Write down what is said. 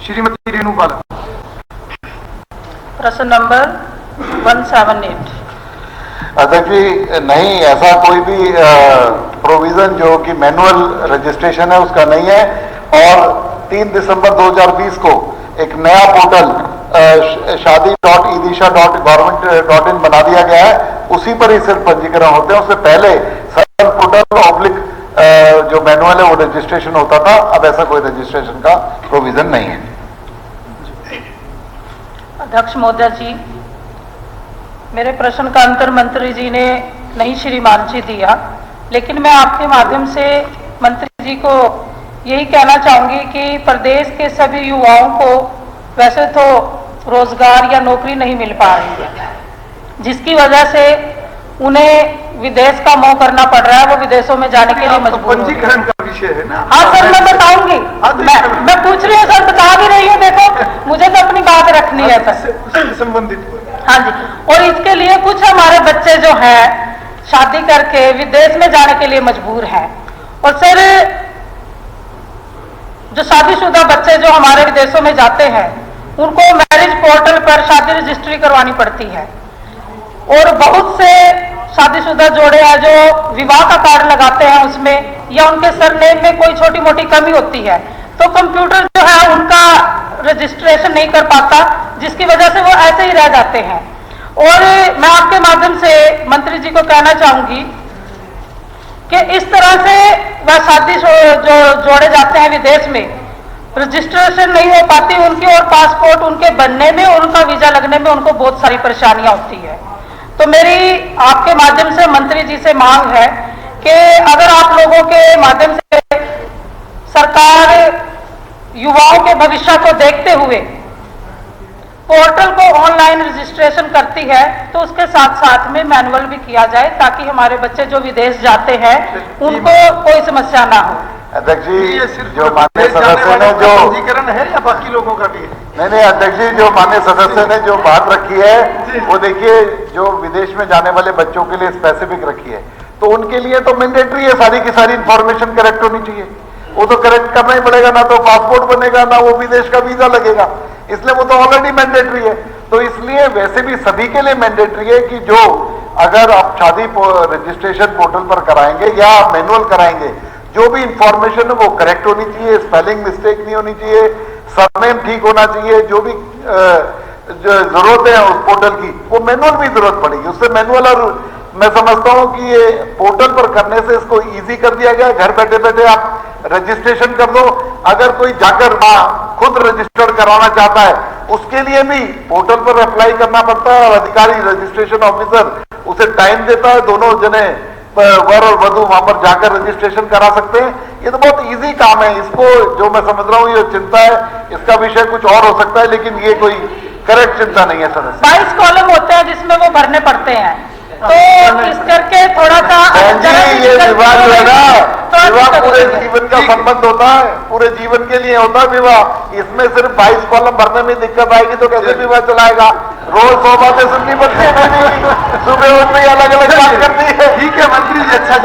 श्रीमती रेणु बाला। प्रश्न नंबर 178। अध्यक्ष जी, नहीं, ऐसा कोई भी प्रोविजन जो कि मैनुअल रजिस्ट्रेशन है उसका नहीं है। और 3 दिसंबर 2020 को एक नया पोर्टल shadi.edisha.government.in बना दिया गया है, उसी पर ही सिर्फ पंजीकरण होते हैं। उससे पहले सर्व पोर्टल ऑब्लिक जो मैनुअल है वो रजिस्ट्रेशन होता था। अब ऐसा कोई रजिस्ट्रेशन का प्रोविजन नहीं है। अध्यक्ष महोदय जी, मेरे प्रश्न का अंतर मंत्री जी ने नहीं श्रीमान जी दिया, लेकिन मैं आपके माध्यम से मंत्री जी को यही कहना चाहूंगी कि प्रदेश के सभी युवाओं को वैसे तो रोजगार या नौकरी नहीं मिल पा रही है, जिसकी वजह से उन्हें विदेश का मोह करना पड़ रहा है। वो विदेशों में जाने के लिए मजबूर हो। पंजीकरण का विषय है ना। हाँ सर, मैं बताऊंगी। मैं पूछ रही हूँ सर, बता भी रही हूँ। देखो, मुझे तो अपनी बात रखनी है सर, उससे संबंधित। हाँ जी। और इसके लिए कुछ हमारे बच्चे जो हैं शादी करके विदेश में जाने के लिए मजबूर हैं। और सर, जो शादीशुदा बच्चे जो हमारे विदेशों में जाते हैं उनको मैरिज पोर्टल पर शादी रजिस्ट्री करवानी पड़ती है। और बहुत से शादीशुदा जोड़े हैं जो विवाह का कार्ड लगाते हैं, उसमें या उनके सरनेम में कोई छोटी मोटी कमी होती है तो कंप्यूटर जो है उनका रजिस्ट्रेशन नहीं कर पाता, जिसकी वजह से वो ऐसे ही रह जाते हैं। और मैं आपके माध्यम से मंत्री जी को कहना चाहूंगी कि इस तरह से वह शादी जो जोड़े जाते हैं विदेश में, रजिस्ट्रेशन नहीं हो पाती उनकी, और पासपोर्ट उनके बनने में और उनका वीजा लगने में उनको बहुत सारी परेशानियां होती है। तो मेरी आपके माध्यम से मंत्री जी से मांग है कि अगर आप लोगों के माध्यम से सरकार युवाओं के भविष्य को देखते हुए पोर्टल को ऑनलाइन रजिस्ट्रेशन करती है तो उसके साथ साथ में मैनुअल भी किया जाए, ताकि हमारे बच्चे जो विदेश जाते हैं उनको कोई समस्या ना हो। अध्यक्ष जी, जो माननीय सदस्य ने जो पंजीकरण है या बाकी लोगों का भी है? नहीं, अध्यक्ष जी, जो माननीय सदस्य ने जो बात रखी है वो देखिए, जो विदेश में जाने वाले बच्चों के लिए स्पेसिफिक रखी है, तो उनके लिए तो मैंडेटरी है, सारी की सारी इंफॉर्मेशन करेक्ट होनी चाहिए। वो तो करेक्ट करना ही पड़ेगा, ना तो पासपोर्ट बनेगा ना वो विदेश का वीजा लगेगा, इसलिए वो तो ऑलरेडी मैंडेटरी है। तो इसलिए वैसे भी सभी के लिए मैंडेटरी है कि जो अगर आप शादी रजिस्ट्रेशन पोर्टल पर कराएंगे या मैनुअल कराएंगे, जो भी इंफॉर्मेशन है वो करेक्ट होनी चाहिए, स्पेलिंग मिस्टेक नहीं होनी चाहिए, सरनेम ठीक होना चाहिए। जो भी जो जरूरत है उस पोर्टल की, वो मैनुअल भी जरूरत पड़ेगी उससे मैनुअल। और मैं समझता हूं कि ये पोर्टल पर करने से इसको इजी कर दिया गया। घर बैठे बैठे आप रजिस्ट्रेशन कर दो। अगर कोई जाकर खुद रजिस्टर कराना चाहता है उसके लिए भी पोर्टल पर अप्लाई करना पड़ता है, और अधिकारी रजिस्ट्रेशन ऑफिसर उसे टाइम देता है, दोनों जने वर और वधु वहां पर जाकर रजिस्ट्रेशन करा सकते हैं। ये तो बहुत इजी काम है। इसको जो मैं समझ रहा हूँ ये चिंता है, इसका विषय कुछ और हो सकता है, लेकिन ये कोई करेक्ट चिंता नहीं है सर। 22 कॉलम होते हैं जिसमें वो भरने पड़ते हैं, तो इस करके थोड़ा सा ये विवाह जो है ना, विवाह पूरे जीवन का संबंध होता है, पूरे जीवन के लिए होता है विवाह। इसमें सिर्फ 22 कॉलम भरने में दिक्कत आएगी तो कैसे विवाह चलाएगा? रोज 100 बातें सुननी पड़ती है, सुबह उठ में अलग अलग बात करनी है। ठीक है मंत्री जी, अच्छा